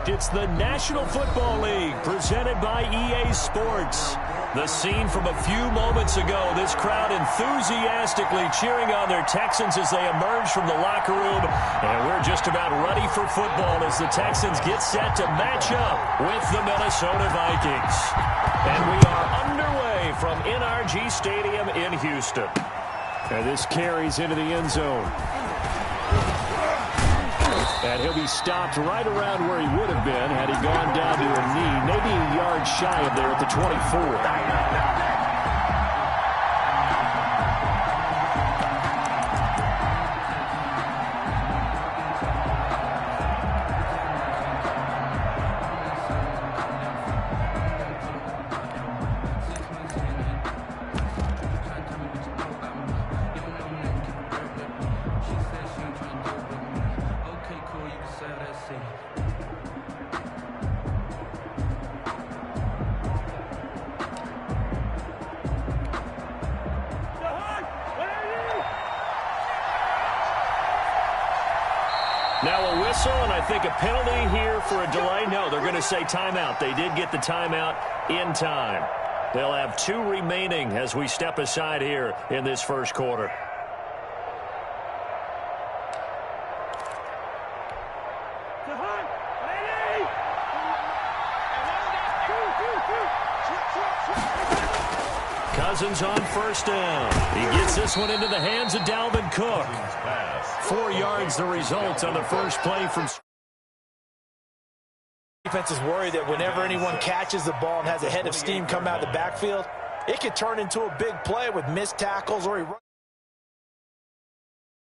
It's the National Football League presented by EA Sports. The scene from a few moments ago, this crowd enthusiastically cheering on their Texans as they emerge from the locker room. And we're just about ready for football as the Texans get set to match up with the Minnesota Vikings. And we are underway from NRG Stadium in Houston. And this carries into the end zone. And he'll be stopped right around where he would have been had he gone down to a knee, maybe a yard shy of there at the 24. Now a whistle, and I think a penalty here for a delay. No, they're going to say timeout. They did get the timeout in time. They'll have 2 remaining as we step aside here in this first quarter. Cousins on first down. He gets this one into the hands of Dalvin Cook. 4 yards the result on the first play from... Defense is worried that whenever anyone catches the ball and has a head of steam come out of the backfield, it can turn into a big play with missed tackles or he runs.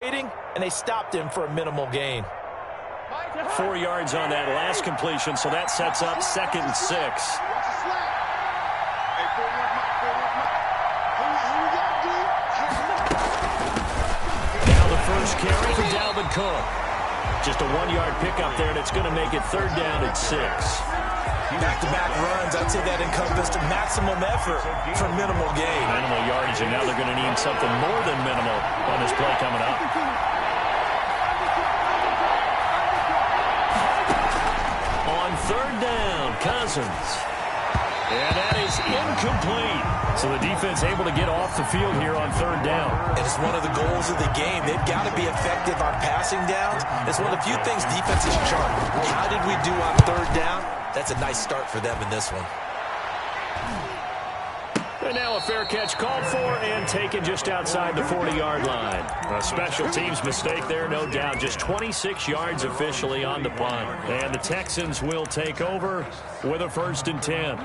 And they stopped him for a minimal gain. 4 yards on that last completion, so that sets up 2nd and 6. First carry for Dalvin Cook. Just a 1-yard pickup there, and it's going to make it 3rd down at 6. Back-to-back runs, I'd say that encompassed maximum effort for minimal gain. Minimal yardage, and now they're going to need something more than minimal on this play coming up. On 3rd down, Cousins. And that is incomplete. So the defense able to get off the field here on 3rd down. And it's one of the goals of the game. They've got to be effective on passing downs. It's one of the few things defenses chart. How did we do on 3rd down? That's a nice start for them in this one. And now a fair catch called for and taken just outside the 40-yard line. A special teams mistake there, no doubt. Just 26 yards officially on the punt. And the Texans will take over with a 1st and 10.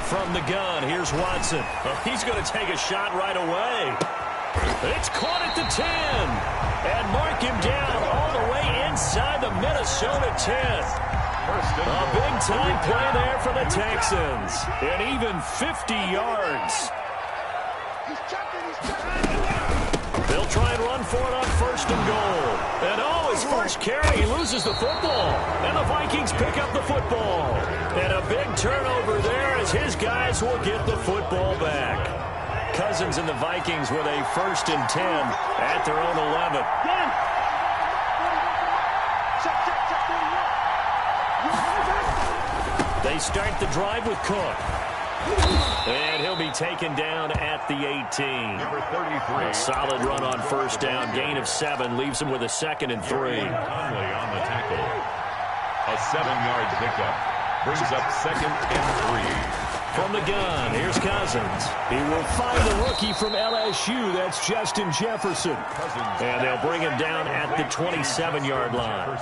From the gun, here's Watson. Oh, he's going to take a shot right away. It's caught at the 10. And mark him down all the way inside the Minnesota 10. A big-time play there for the Texans. And even 50 yards. They'll try and run for it on 1st and goal. And his first carry, he loses the football. And the Vikings pick up the football. And a big turnover there as his guys will get the football back. Cousins and the Vikings with a 1st and 10 at their own 11. They start the drive with Cook. And he'll be taken down at the 18. Number 33. A solid run on 1st down. Gain of 7 leaves him with a 2nd and 3. Conley on the tackle. A 7-yard pickup. Brings up 2nd and 3. From the gun, here's Cousins. He will find the rookie from LSU. That's Justin Jefferson. And they'll bring him down at the 27-yard line.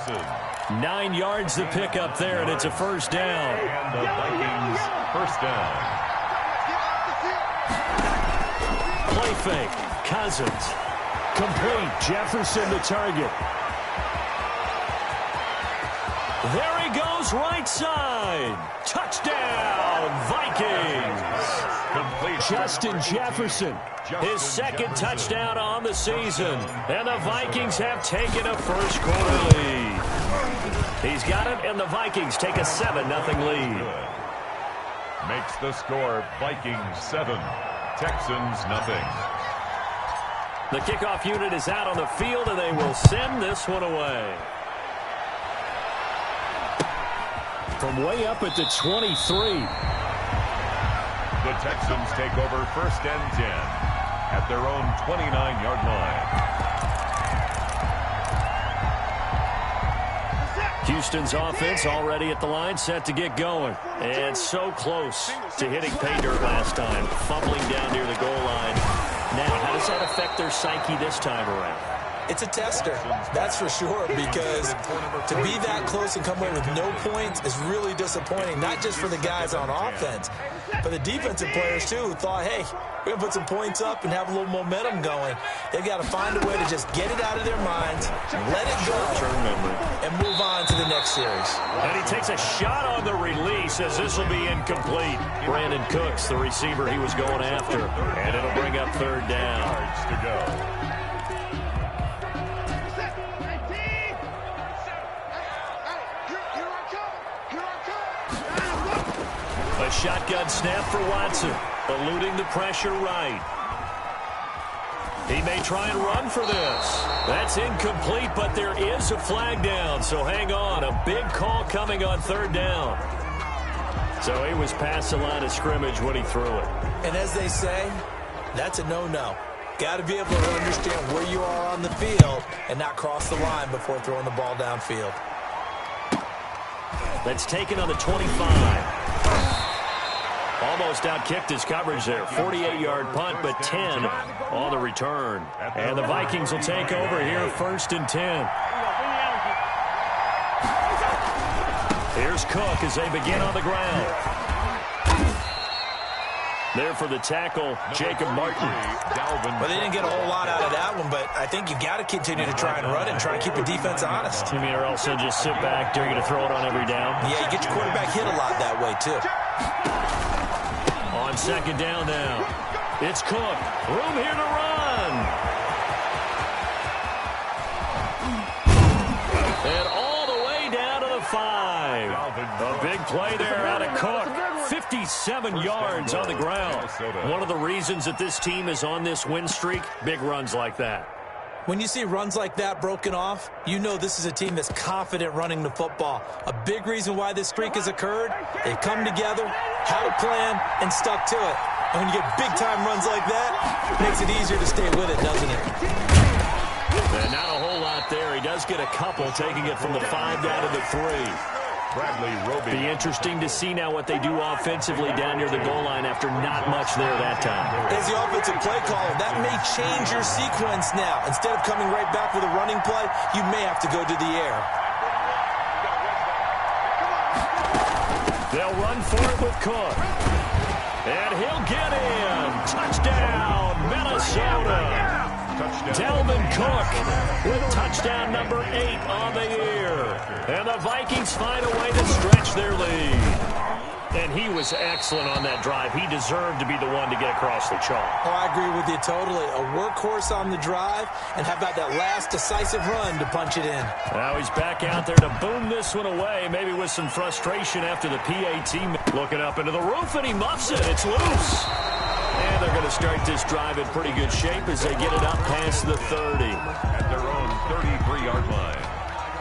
9 yards to pick up there, and it's a 1st down. And the Vikings 1st down. Play fake. Cousins. Complete. Jefferson the target. There he goes, right side. Touchdown, Vikings. Justin Jefferson, his second touchdown on the season. And the Vikings have taken a first quarter lead. He's got it, and the Vikings take a 7-0 lead. Makes the score Vikings 7, Texans nothing. The kickoff unit is out on the field, and they will send this one away. From way up at the 23. The Texans take over 1st and 10 at their own 29-yard line. Houston's offense already at the line, set to get going. And so close to hitting pay dirt last time, fumbling down near the goal line. Now, how does that affect their psyche this time around? It's a tester, that's for sure, because to be that close and come away with no points is really disappointing, not just for the guys on offense, but the defensive players, too, who thought, hey, we're going to put some points up and have a little momentum going. They've got to find a way to just get it out of their minds, let it go, and move on to the next series. And he takes a shot on the release as this will be incomplete. Brandon Cooks, the receiver he was going after, and it'll bring up 3rd down. Yards to go. A shotgun snap for Watson, eluding the pressure right. He may try and run for this. That's incomplete, but there is a flag down, so hang on. A big call coming on 3rd down. So he was past the line of scrimmage when he threw it. And as they say, that's a no-no. Got to be able to understand where you are on the field and not cross the line before throwing the ball downfield. That's taken on the 25. Almost outkicked his coverage there. 48-yard punt, but 10 on the return. And the Vikings will take over here, 1st and 10. Here's Cook as they begin on the ground. There for the tackle, Jacob Martin. Well, they didn't get a whole lot out of that one, but I think you got to continue to try and run and try and keep the defense honest. You mean, or else they'll just sit back, they're going to throw it on every down? Yeah, you get your quarterback hit a lot that way, too. On 2nd down now. It's Cook. Room here to run. And all the way down to the 5. A big play there out of Cook. 57 yards on the ground. One of the reasons that this team is on this win streak, big runs like that. When you see runs like that broken off, you know this is a team that's confident running the football. A big reason why this streak has occurred, they've come together, had a plan, and stuck to it. And when you get big-time runs like that, it makes it easier to stay with it, doesn't it? And not a whole lot there. He does get a couple, taking it from the 5 down to the 3. Be interesting to see now what they do offensively down near the goal line after not much there that time. As the offensive play caller, that may change your sequence now. Instead of coming right back with a running play, you may have to go to the air. They'll run for it with Cook. And he'll get in. Touchdown, Minnesota. Dalvin Cook with touchdown number 8 on the year. And the Vikings find a way to stretch their lead. And he was excellent on that drive. He deserved to be the one to get across the chalk. Oh, I agree with you totally. A workhorse on the drive, and how about that last decisive run to punch it in? Now he's back out there to boom this one away, maybe with some frustration after the PAT. Looking up into the roof, and he muffs it. It's loose. And they're going to start this drive in pretty good shape as they get it up past the 30. At their own 33-yard line.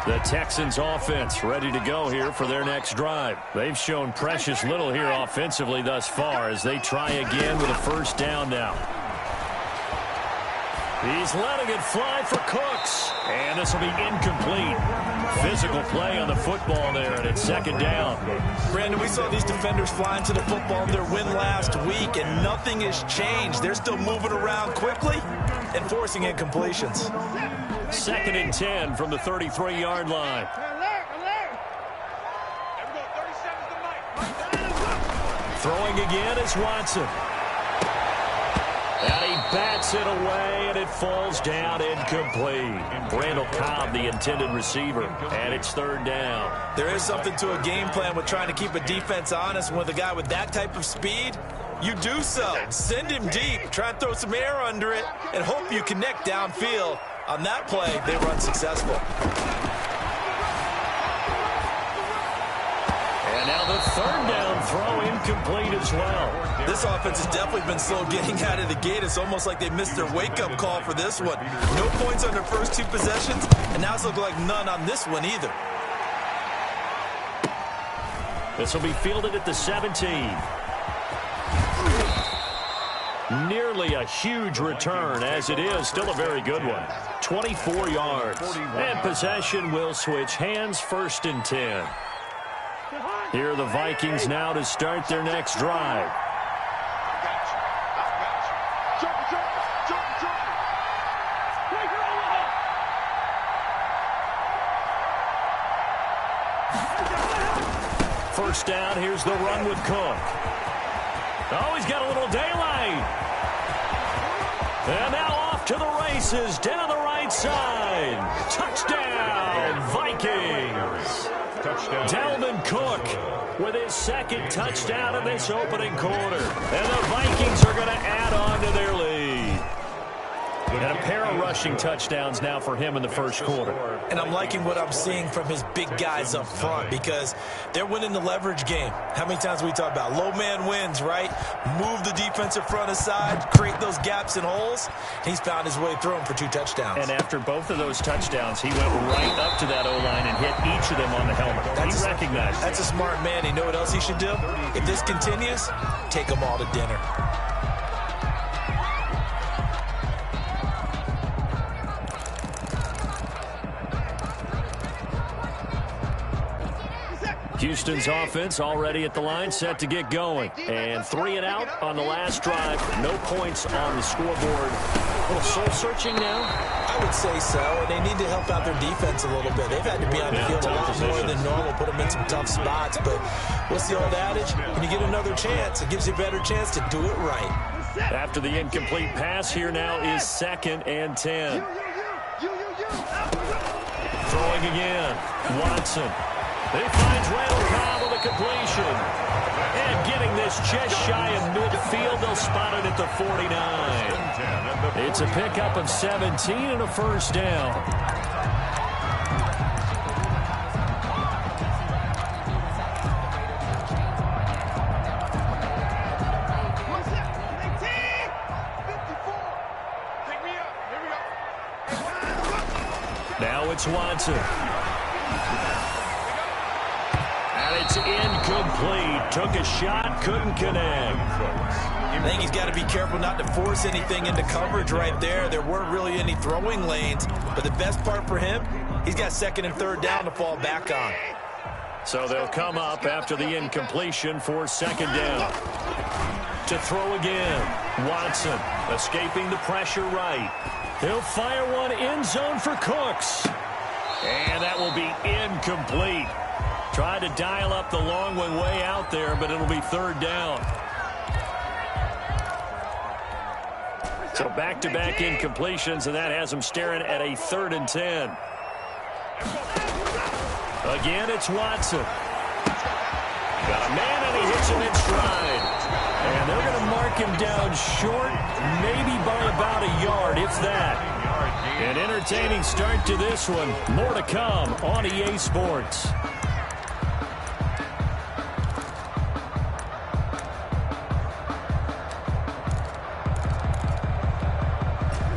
The Texans offense ready to go here for their next drive. They've shown precious little here offensively thus far as they try again with a 1st down now. He's letting it fly for Cooks. And this will be incomplete. Physical play on the football there, and it's 2nd down. Brandon, we saw these defenders flying to the football in their win last week, and nothing has changed. They're still moving around quickly and forcing incompletions. 2nd and 10 from the 33-yard line. Throwing again is Watson. And he bats it away, and it falls down incomplete. Randall Cobb, the intended receiver, and it's third down. There is something to a game plan with trying to keep a defense honest. With a guy with that type of speed, you do so. Send him deep, try and throw some air under it, and hope you connect downfield. On that play, they run successful. And now the third down throw incomplete as well. This offense has definitely been slow getting out of the gate. It's almost like they missed their wake-up call for this one. No points on their first two possessions, and now it's looking like none on this one either. This will be fielded at the 17. Nearly a huge return, as it is still a very good one. 24 yards. And possession will switch hands, 1st and 10. Here are the Vikings now to start their next drive. First down, here's the run with Cook. Oh, he's got a little daylight. And now off to the races, down the right side. Touchdown, Vikings. Touchdown. Dalvin Cook with his second touchdown in this opening quarter. And the Vikings are going to add on to their lead. And a pair of rushing touchdowns now for him in the first quarter. And I'm liking what I'm seeing from his big guys up front because they're winning the leverage game. How many times we talk about low man wins, right? Move the defensive front aside, create those gaps and holes. He's found his way through them for 2 touchdowns. And after both of those touchdowns, he went right up to that O-line and hit each of them on the helmet. He recognized it. That's a smart man. You know what else he should do? If this continues, take them all to dinner. Houston's offense already at the line, set to get going. And 3 and out on the last drive. No points on the scoreboard. A little soul-searching now? I would say so. And they need to help out their defense a little bit. They've had to be on the field a lot more than normal, put them in some tough spots. But what's the old adage? When you get another chance, it gives you a better chance to do it right. After the incomplete pass, here now is 2nd and 10. Throwing again. Watson. He finds Randall Cobb with a completion. And getting this just shy of midfield, they'll spot it at the 49. It's a pickup of 17 and a first down. Now it's Watson. It's incomplete. Took a shot, couldn't connect. I think he's got to be careful not to force anything into coverage right there. There weren't really any throwing lanes. But the best part for him, he's got 2nd and 3rd down to fall back on. So they'll come up after the incompletion for 2nd down. To throw again. Watson escaping the pressure right. He'll fire one end zone for Cooks. And that will be incomplete. Tried to dial up the long one way out there, but it'll be 3rd down. So back-to-back incompletions, and that has him staring at a 3rd and 10. Again, it's Watson. Got a man, and he hits him in stride. And they're going to mark him down short, maybe by about a yard, if that. An entertaining start to this one. More to come on EA Sports.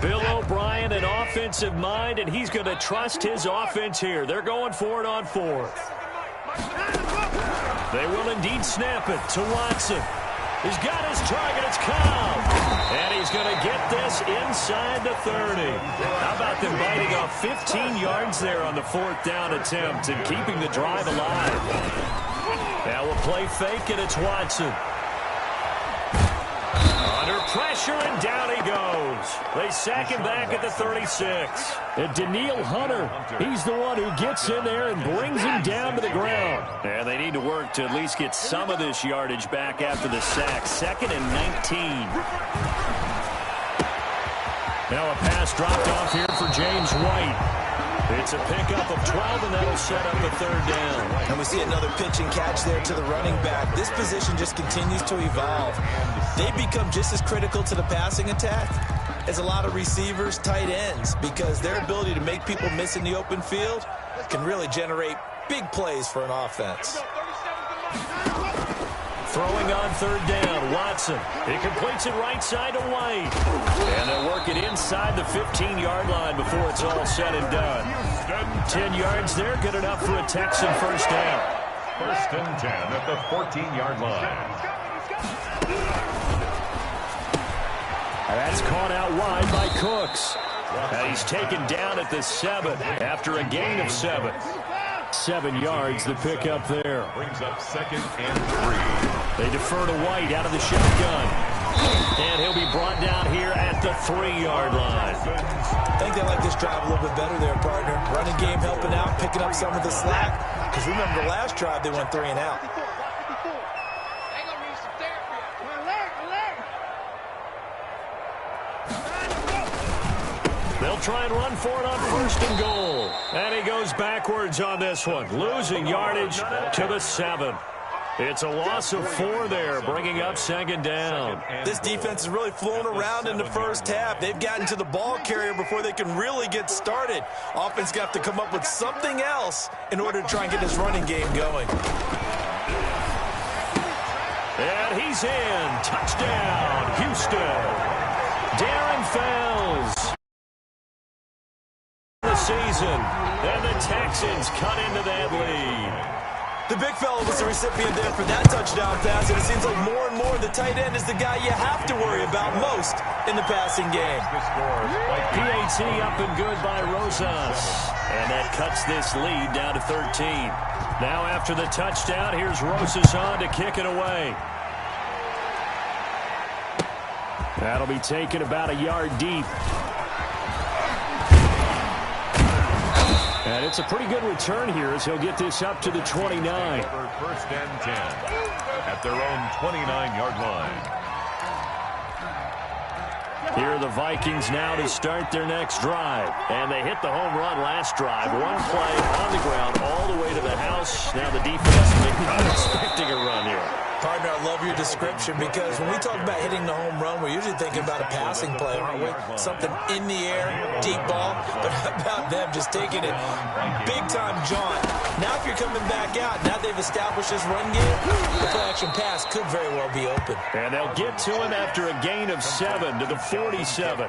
Bill O'Brien, an offensive mind, and he's going to trust his offense here. They're going for it on 4th. They will indeed snap it to Watson. He's got his target. It's Cobb. And he's going to get this inside the 30. How about them biting off 15 yards there on the 4th down attempt and keeping the drive alive? Now we'll play fake, and it's Watson. Under pressure, and down he goes. They sack him back at the 36. And Daniil Hunter, he's the one who gets in there and brings him down to the ground. And they need to work to at least get some of this yardage back after the sack. 2nd and 19. Now a pass dropped off here for James White. It's a pickup of 12, and that'll set up a third down. And we see another pitch and catch there to the running back. This position just continues to evolve. They become just as critical to the passing attack as a lot of receivers, tight ends, because their ability to make people miss in the open field can really generate big plays for an offense. Throwing on third down, Watson. He completes it right side to White. And they'll work it inside the 15-yard line before it's all said and done. 10 yards there, good enough for a Texan first down. First and 10 at the 14-yard line. And that's caught out wide by Cooks. And he's taken down at the 7 after a gain of 7. 7 yards, the pickup there. Brings up second and 3. They defer to White out of the shotgun. And he'll be brought down here at the 3-yard line. I think they like this drive a little bit better there, partner. Running game helping out, picking up some of the slack. Because remember the last drive, they went 3 and out. They'll try and run for it on first and goal. And he goes backwards on this one, losing yardage to the 7. It's a loss of 4 there, bringing up second down. This defense is really flown around in the first half. They've gotten to the ball carrier before they can really get started. Offense got to come up with something else in order to try and get this running game going. And he's in. Touchdown, Houston. Darren Fells. The season, and the Texans cut into that lead. The big fella was the recipient there for that touchdown pass, and it seems like more and more the tight end is the guy you have to worry about most in the passing game. PAT up and good by Rosas, and that cuts this lead down to 13. Now after the touchdown, here's Rosas on to kick it away. That'll be taken about a yard deep. And it's a pretty good return here as he'll get this up to the 29. First and 10 at their own 29-yard line. Here are the Vikings now to start their next drive. And they hit the home run last drive. One play on the ground all the way to the house. Now the defense may not expecting a run here. Partner, I love your description because when we talk about hitting the home run, we're usually thinking about a passing play, aren't we? Something in the air, deep ball. But how about them just taking it big-time jaunt? Now if you're coming back out, now they've established this run game, the play-action pass could very well be open. And they'll get to him after a gain of 7 to the 47.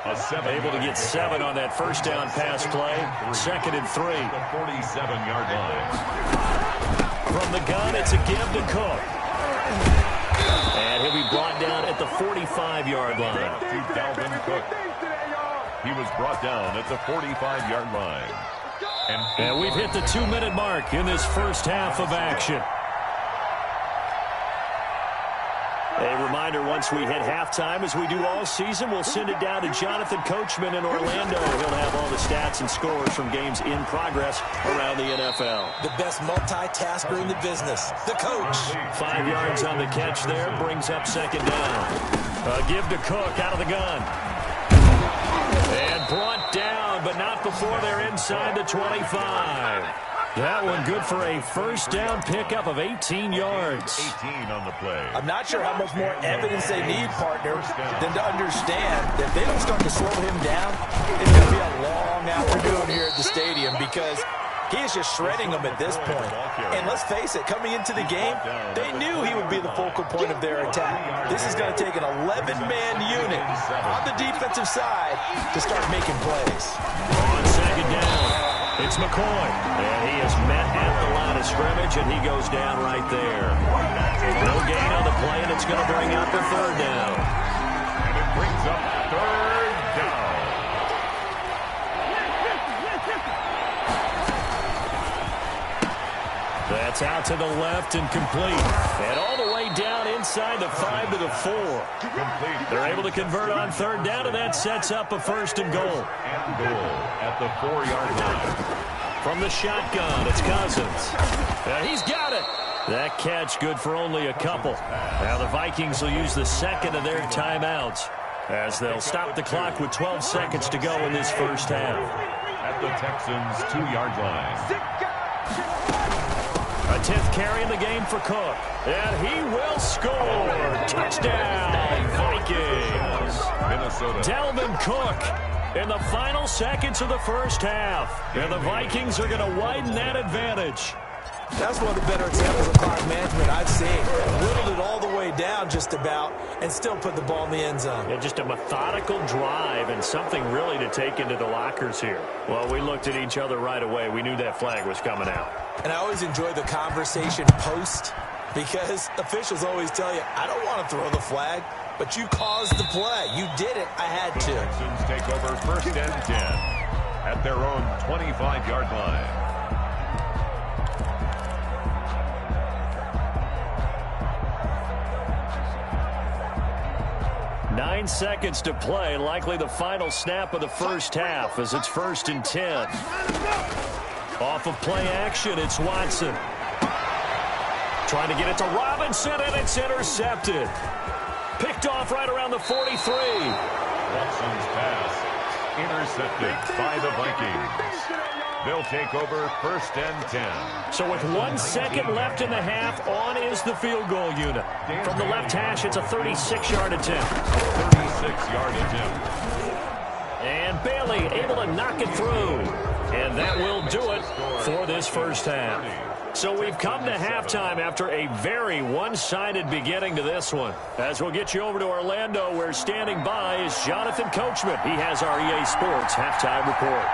Able to get 7 on that first down pass play. Second and 3. The 47-yard line. From the gun, it's a give to Cook. And he'll be brought down at the 45-yard line. To Dalvin Cook. He was brought down at the 45-yard line. And we've hit the 2-minute mark in this first half of action. A reminder, once we hit halftime, as we do all season, we'll send it down to Jonathan Coachman in Orlando. He'll have all the stats and scores from games in progress around the NFL. The best multitasker in the business, the coach. 5 yards on the catch there, brings up second down. A give to Cook out of the gun. And brought down, but not before they're inside the 25. That one good for a first down pickup of 18 yards. 18 on the play. I'm not sure how much more evidence they need, partner, than to understand that if they don't start to slow him down, it's going to be a long afternoon here at the stadium because he is just shredding them at this point. And let's face it, coming into the game, they knew he would be the focal point of their attack. This is going to take an 11-man unit on the defensive side to start making plays. On second down. It's McCoy, and he is met at the line of scrimmage, and he goes down right there. No gain on the play, and it's going to bring out the third down. And it brings up third down. That's out to the left and complete. And all the way down inside the 5 to the 4. They're able to convert on third down, and that sets up a first and goal. And goal at the 4-yard line. From the shotgun, it's Cousins. And he's got it. That catch good for only a couple. Now the Vikings will use the second of their timeouts. as they'll stop the clock with 12 seconds to go in this first half. At the Texans' 2-yard line. A 10th carry in the game for Cook. And he will score. Touchdown, Vikings. Minnesota. Dalvin Cook in the final seconds of the first half. And the Vikings are going to widen that advantage. That's one of the better examples of clock management I've seen. Whittled it all the way down just about and still put the ball in the end zone. Yeah, just a methodical drive and something really to take into the lockers here. Well, we looked at each other right away. We knew that flag was coming out. And I always enjoy the conversation post because officials always tell you, I don't want to throw the flag, but you caused the play. You did it. I had to. Texans take over 1st and 10 at their own 25-yard line. 9 seconds to play, likely the final snap of the first half as it's 1st and 10. Off of play action, it's Watson. Trying to get it to Robinson, and it's intercepted. Picked off right around the 43. Watson's pass intercepted by the Vikings. They'll take over 1st and 10. So with 1 second left in the half, on is the field goal unit. From the left hash, it's a 36-yard attempt. 36-yard attempt. And Bailey able to knock it through. And that will do it for this first half. So we've come to halftime after a very one-sided beginning to this one. As we'll get you over to Orlando, where standing by is Jonathan Coachman. He has our EA Sports halftime report.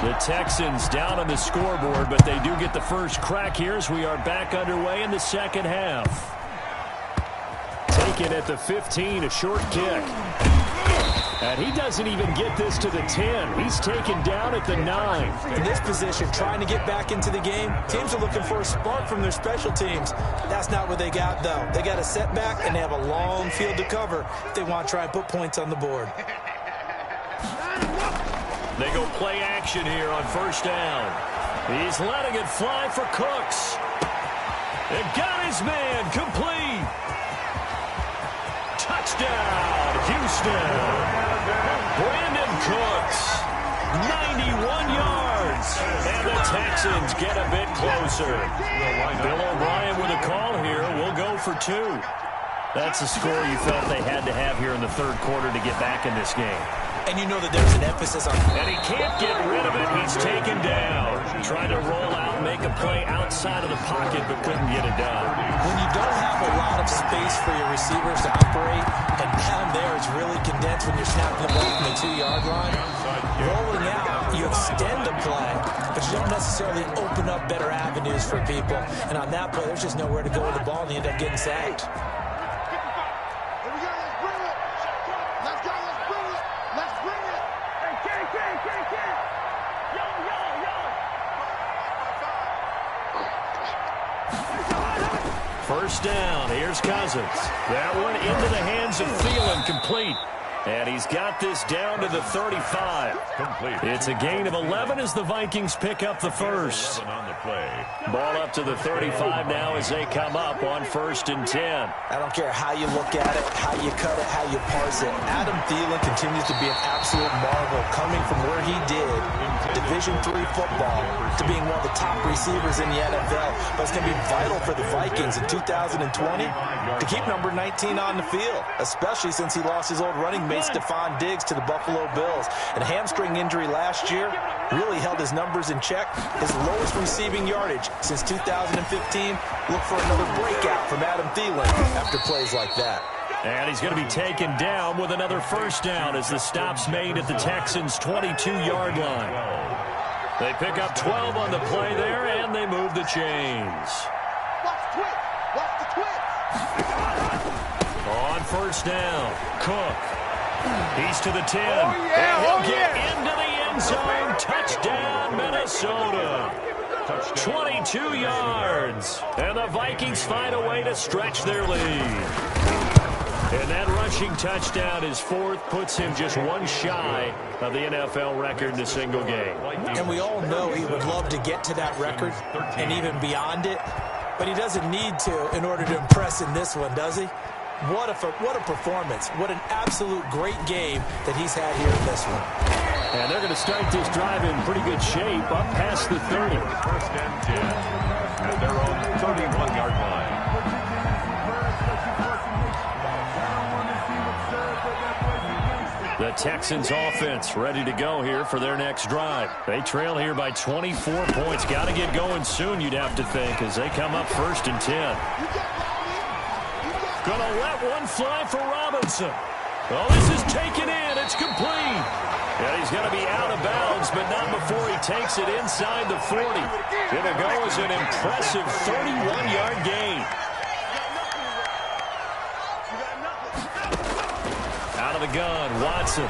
The Texans down on the scoreboard, but they do get the first crack here as we are back underway in the second half. Taken at the 15, a short kick. And he doesn't even get this to the 10. He's taken down at the 9. In this position, trying to get back into the game, teams are looking for a spark from their special teams. That's not what they got, though. They got a setback, and they have a long field to cover if they want to try and put points on the board. They go play action here on 1st down. He's letting it fly for Cooks. And got his man complete. Touchdown, Houston. Brandon Cooks, 91 yards. And the Texans get a bit closer. Bill O'Brien with a call here. We'll go for 2. That's a score you felt they had to have here in the 3rd quarter to get back in this game. And you know that there's an emphasis on... And he can't get rid of it. He's taken down. Trying to roll out, make a play outside of the pocket, but couldn't get it done. When you don't have a lot of space for your receivers to operate, and down there it's really condensed when you're snapping the ball from the 2-yard line, rolling out, you extend the play, but you don't necessarily open up better avenues for people. And on that play, there's just nowhere to go with the ball, and you end up getting sacked. First down, here's Cousins. That one into the hands of Thielen, complete. And he's got this down to the 35. Complete. It's a gain of 11 as the Vikings pick up the first. On the play. Ball up to the 35 now as they come up on 1st and 10. I don't care how you look at it, how you cut it, how you parse it. Adam Thielen continues to be an absolute marvel, coming from where he did, Division III football, to being one of the top receivers in the NFL. But it's going to be vital for the Vikings in 2020 to keep number 19 on the field, especially since he lost his old running mate Stephon Diggs to the Buffalo Bills. And a hamstring injury last year really held his numbers in check. His lowest receiving yardage since 2015. Look for another breakout from Adam Thielen after plays like that. And he's going to be taken down with another first down as the stop's made at the Texans' 22-yard line. They pick up 12 on the play there, and they move the chains. On 1st down, Cook. He's to the 10. And he'll get into the end zone. Touchdown, Minnesota. 22 yards. And the Vikings find a way to stretch their lead. And that rushing touchdown, his fourth, puts him just one shy of the NFL record in a single game. And we all know he would love to get to that record and even beyond it, but he doesn't need to in order to impress in this one, does he? What a performance. What an absolute great game that he's had here in this one. And they're going to start this drive in pretty good shape, up past the 30. First and 10 at their own 31-yard line. The Texans offense ready to go here for their next drive. They trail here by 24 points. Got to get going soon, you'd have to think, as they come up first and 10. Going to let one fly for Robinson. Oh, this is taken in. It's complete. And he's going to be out of bounds, but not before he takes it inside the 40. It'll go as an impressive 31-yard gain. Out of the gun, Watson.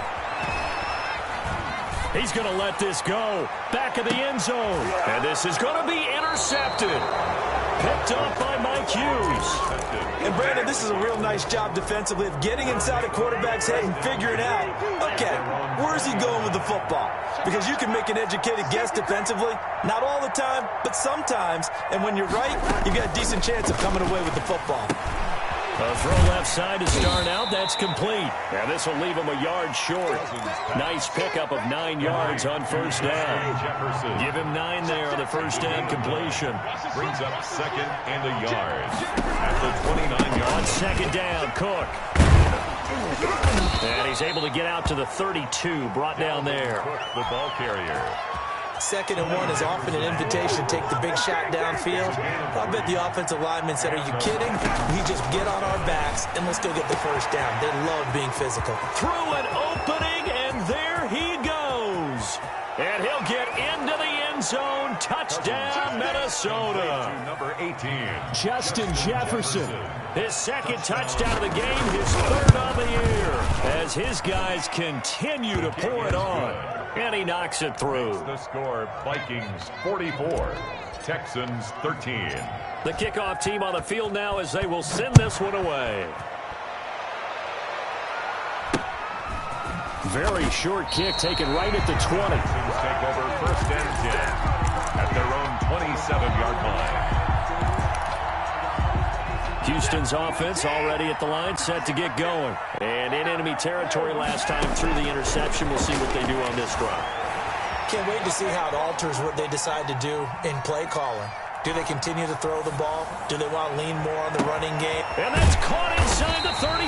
He's going to let this go. Back of the end zone. And this is going to be intercepted. Picked up by Mike Hughes. And Brandon, this is a real nice job defensively of getting inside a quarterback's head and figuring out, okay, where's he going with the football? Because you can make an educated guess defensively, not all the time, but sometimes. And when you're right, you've got a decent chance of coming away with the football. A throw left side to start out. That's complete. And this will leave him a yard short. Nice pickup of 9 yards on first down. Jefferson. Give him 9 there on the first down completion. Brings up second and a yard. At the 29-yard. On second down, Cook. And he's able to get out to the 32. Brought down there. Cook, the ball carrier. Second and 1 is often an invitation to take the big shot downfield. I bet the offensive lineman said, are you kidding? We just get on our backs and let's go get the first down. They love being physical. Through an opening, and there he goes. And he'll get into the end zone. Touchdown, Minnesota. Number 18. Justin Jefferson. His second touchdown of the game, his third on the year. As his guys continue to pour it on. And he knocks it through. The score, Vikings 44, Texans 13. The kickoff team on the field now as they will send this one away. Very short kick taken right at the 20. Texans take over first and 10 at their own 27-yard line. Houston's offense already at the line, set to get going. And in enemy territory last time through the interception. We'll see what they do on this drive. Can't wait to see how it alters what they decide to do in play calling. Do they continue to throw the ball? Do they want to lean more on the running game? And that's caught inside the 35.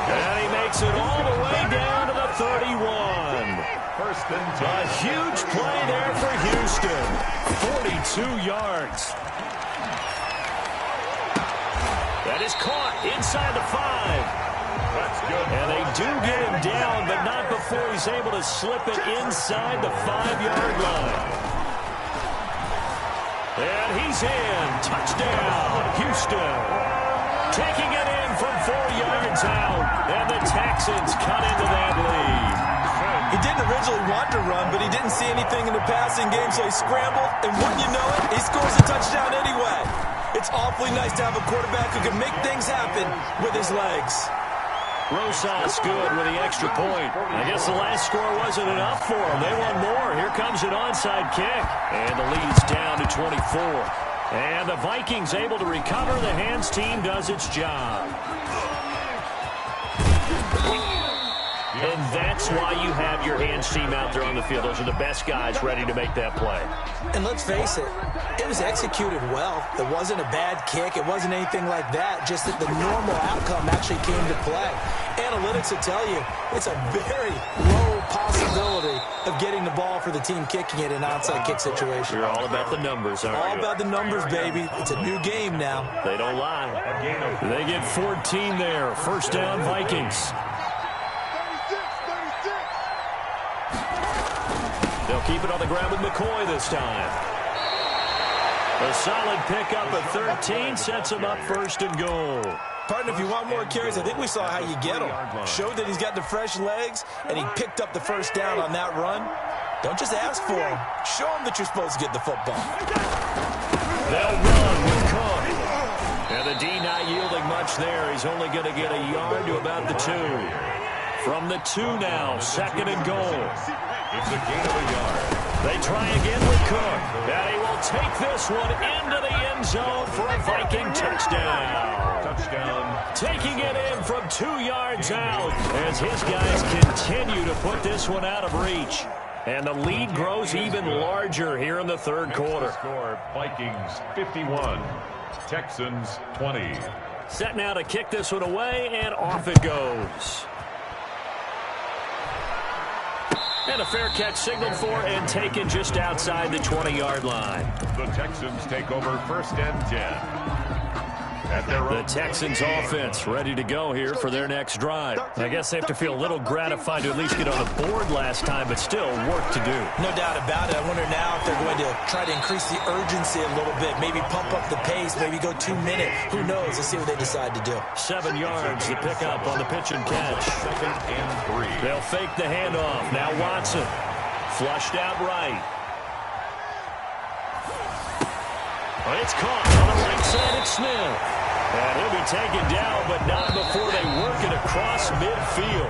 And he makes it all the way down to the 31. First and 10. A huge play there for Houston. 42 yards. That is caught inside the 5. That's good. And they do get him down, but not before he's able to slip it inside the 5-yard line. And he's in. Touchdown, Houston. Taking it in from 4 yards out. And the Texans cut into that lead. He didn't originally want to run, but he didn't see anything in the passing game, so he scrambled. And wouldn't you know it, he scores a touchdown anyway. It's awfully nice to have a quarterback who can make things happen with his legs. Rosas good with the extra point. I guess the last score wasn't enough for them. They want more. Here comes an onside kick. And the lead's down to 24. And the Vikings able to recover. The hands team does its job. And that's why you have your hands team out there on the field. Those are the best guys ready to make that play. And let's face it, it was executed well. It wasn't a bad kick. It wasn't anything like that. Just that the normal outcome actually came to play. Analytics will tell you it's a very low possibility of getting the ball for the team kicking it in an onside kick situation. You're all about the numbers, aren't you? All about the numbers, baby. It's a new game now. They don't lie. They get 14 there. First down, Vikings. They'll keep it on the ground with McCoy this time. A solid pickup of 13 sets him up first and goal. Partner, if you want more carries, I think we saw how you get him. Showed that he's got the fresh legs, and he picked up the first down on that run. Don't just ask for him. Show him that you're supposed to get the football. They'll run with Cook. And And the D not yielding much there. He's only going to get a yard to about the 2. From the 2 now, 2nd and goal. It's a gain of a yard. They try again with Cook. And he will take this one into the end zone for a Viking touchdown. Touchdown. Taking it in from 2 yards out as his guys continue to put this one out of reach. And the lead grows even larger here in the 3rd quarter. Score, Vikings 51, Texans 20. Set now to kick this one away, and off it goes. And a fair catch signaled for and taken just outside the 20-yard line. The Texans take over 1st and 10. The Texans offense ready to go here for their next drive. I guess they have to feel a little gratified to at least get on the board last time, but still work to do. No doubt about it. I wonder now if they're going to try to increase the urgency a little bit, maybe pump up the pace, maybe go 2 minute. Who knows? Let's see what they decide to do. 7 yards, the pickup on the pitch and catch. 2nd and 3. They'll fake the handoff. Now Watson. Flushed out right. Well, it's caught on the right side of Smith. And he'll be taken down, but not before they work it across midfield.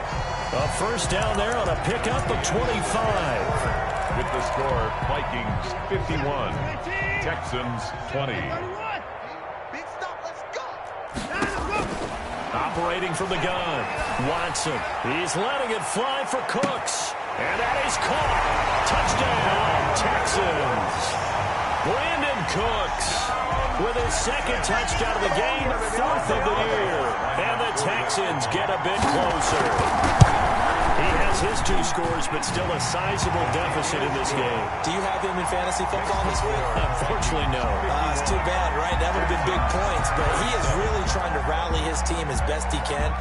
A 1st down there on a pickup of 25. With the score, Vikings 51, Texans 20. Operating from the gun, Watson. He's letting it fly for Cooks. And that is caught. Touchdown, Texans. Brandon Cooks with his 2nd touchdown of the game, 4th of the year. And the Texans get a bit closer. He has his 2 scores, but still a sizable deficit in this game. Do you have him in fantasy football this week? Unfortunately, no. It's too bad, right? That would have been big points, but he is really trying to rally his team as best he can.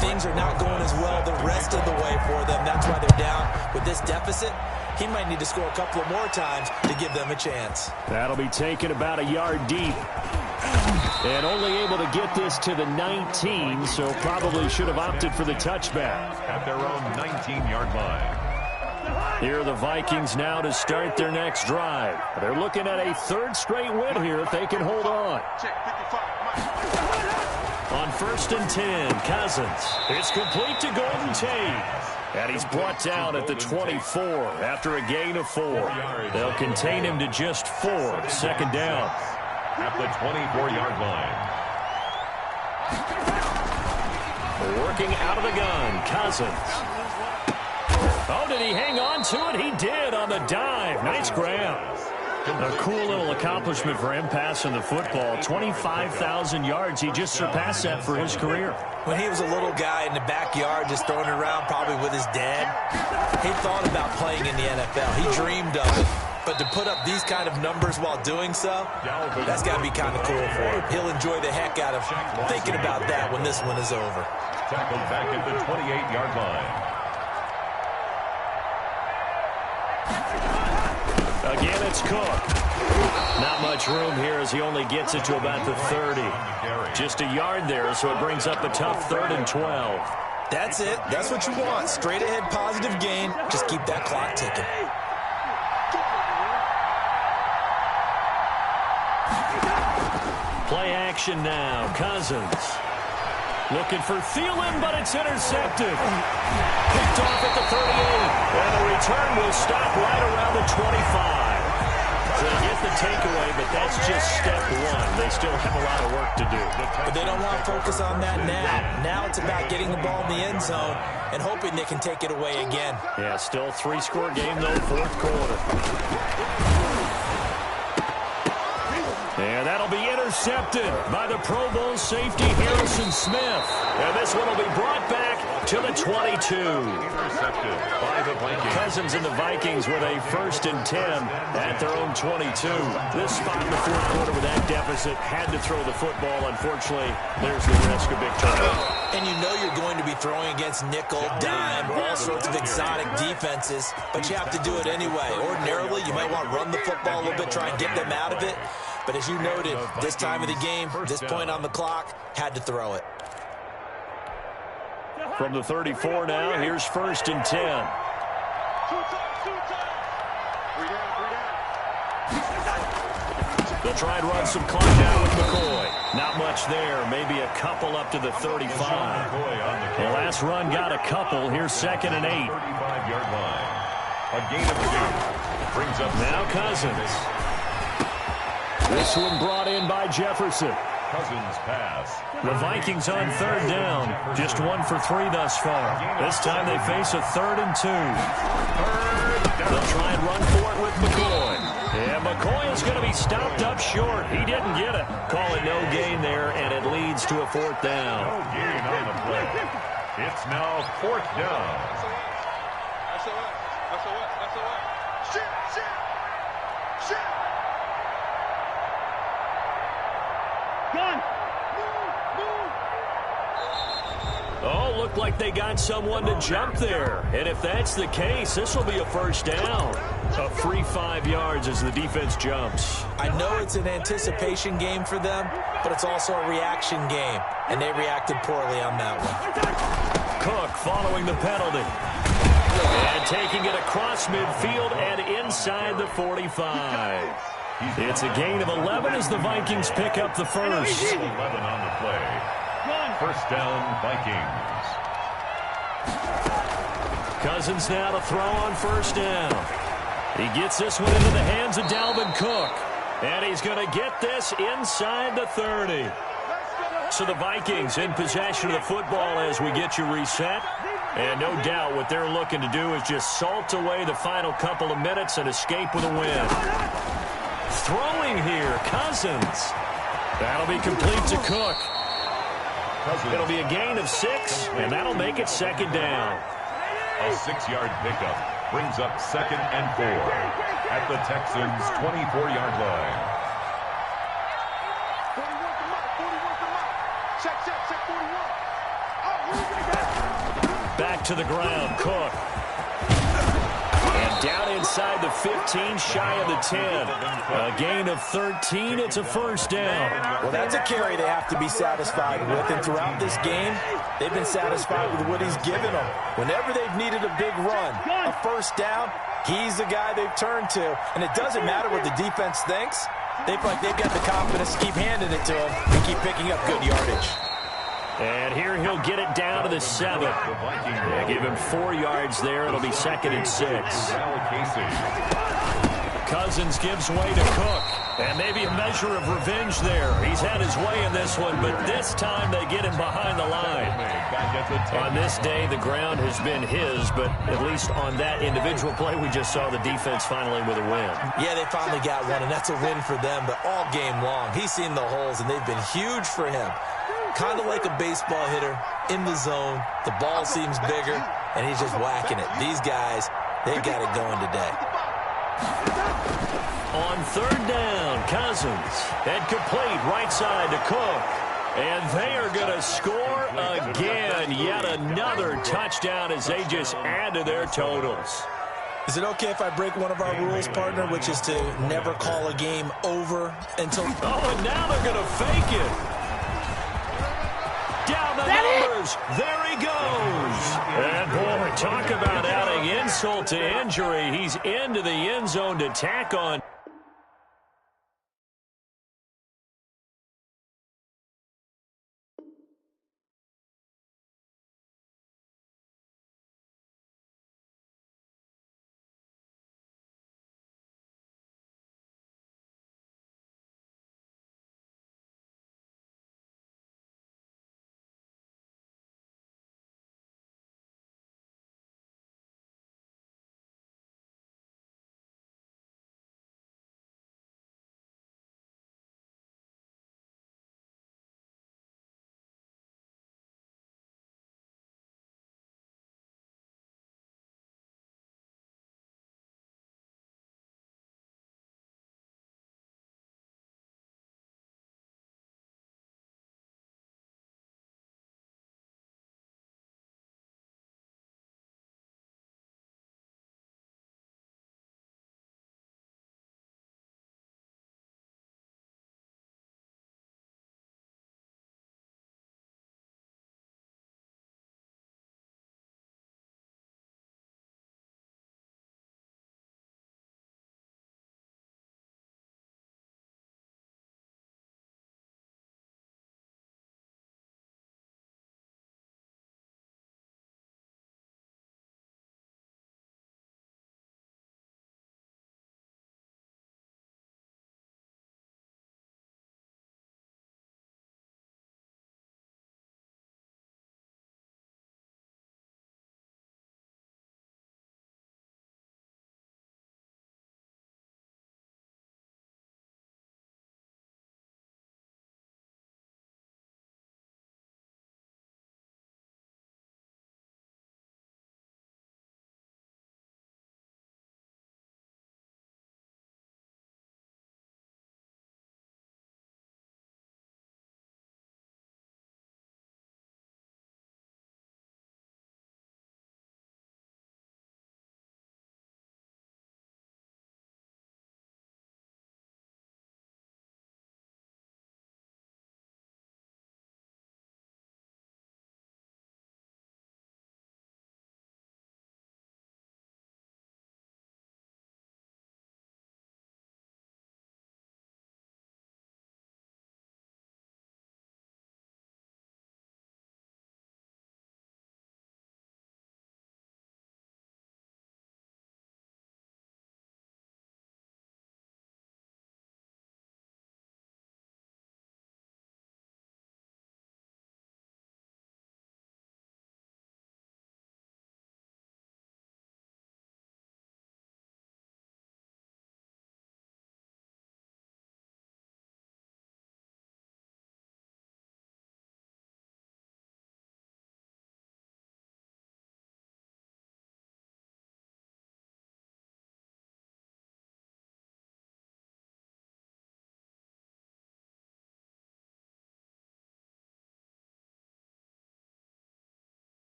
Things are not going as well the rest of the way for them. That's why they're down with this deficit. He might need to score a couple of more times to give them a chance. That'll be taken about a yard deep. And only able to get this to the 19, so probably should have opted for the touchback. At their own 19-yard line. Here are the Vikings now to start their next drive. They're looking at a 3rd straight win here if they can hold on. On 1st and 10, Cousins. It's complete to Golden Tate. And he's brought down at the 24 after a gain of 4. They'll contain him to just 4. 2nd down. At the 24-yard line. Working out of the gun, Cousins. Oh, did he hang on to it? He did on the dive. Nice grab. A cool little accomplishment for him passing the football. 25,000 yards. He just surpassed that for his career. When he was a little guy in the backyard just throwing it around probably with his dad, he thought about playing in the NFL. He dreamed of it. But to put up these kind of numbers while doing so, that's got to be kind of cool for him. He'll enjoy the heck out of thinking about that when this one is over. Tackled back at the 28-yard line. Again, it's Cook. Not much room here as he only gets it to about the 30. Just a yard there, so it brings up a tough 3rd and 12. That's it. That's what you want. Straight ahead positive gain. Just keep that clock ticking. Play action now. Cousins. Looking for Thielen, but it's intercepted. Picked off at the 38. And the return will stop right around the 25. So they get the takeaway, but that's just step 1. They still have a lot of work to do. But they don't want to focus on that now. Now it's about getting the ball in the end zone and hoping they can take it away again. Yeah, still 3-score game, though, 4th quarter. And that'll be intercepted by the Pro Bowl safety Harrison Smith. And this one will be brought back to the 22. Intercepted by the Vikings. Cousins and the Vikings with a 1st and 10 at their own 22. This spot in the 4th quarter with that deficit had to throw the football. Unfortunately, there's the risk of big turnover. And you know you're going to be throwing against nickel, dime, all sorts of exotic defenses, but you have to do it anyway. Ordinarily, you might want to run the football a little bit, try and get them out of it. But as you noted, this time of the game, this point on the clock, had to throw it. From the 34 now, here's 1st and 10. They'll try and run some clock out with McCoy. Not much there. Maybe a couple up to the 35. The last run got a couple. Here's 2nd and 8. 35-yard line. A gain of 2. Brings up now Cousins. This one brought in by Jefferson. Cousins pass. The Vikings on 3rd down. Just 1 for 3 thus far. This time they face a 3rd and 2. They'll try and run for it with McCoy. Yeah, McCoy is going to be stopped up short. He didn't get it. Call it no gain there, and it leads to a 4th down. No gain on the play. It's now 4th down. Oh, looked like they got someone to jump there. And if that's the case, this will be a 1st down. A free 5 yards as the defense jumps. I know it's an anticipation game for them, but it's also a reaction game. And they reacted poorly on that one. Cook following the penalty. And taking it across midfield and inside the 45. It's a gain of 11 as the Vikings pick up the first. 11 on the play. 1st down, Vikings. Cousins now to throw on 1st down. He gets this one into the hands of Dalvin Cook. And he's going to get this inside the 30. So the Vikings in possession of the football as we get you reset. And no doubt what they're looking to do is just salt away the final couple of minutes and escape with a win. Throwing here, Cousins. That'll be complete to Cook. It'll be a gain of 6, and that'll make it 2nd down. A 6-yard pickup brings up 2nd and 4 at the Texans' 24-yard line. Back to the ground, Cook. And down inside the 15, shy of the 10. A gain of 13, it's a 1st down. Well, that's a carry they have to be satisfied with. And throughout this game, they've been satisfied with what he's given them. Whenever they've needed a big run, a 1st down, he's the guy they've turned to. And it doesn't matter what the defense thinks. They feel like they've got the confidence to keep handing it to him and keep picking up good yardage. And here he'll get it down to the 7. Yeah, give him 4 yards there. It'll be 2nd and 6. Cousins gives way to Cook. And maybe a measure of revenge there. He's had his way in this one, but this time they get him behind the line. On this day, the ground has been his, but at least on that individual play, we just saw the defense finally with a win. Yeah, they finally got one, and that's a win for them, but all game long, he's seen the holes, and they've been huge for him. Kind of like a baseball hitter in the zone. The ball seems bigger, and he's just whacking it. These guys, they got it going today. On 3rd down, Cousins. And complete right side to Cook. And they are going to score again. Yet another touchdown as they just add to their totals. Is it okay if I break one of our rules, partner, which is to never call a game over until... Oh, and now they're going to fake it. Down the numbers. There he goes. And, boy, talk about adding insult to injury. He's into the end zone to tack on.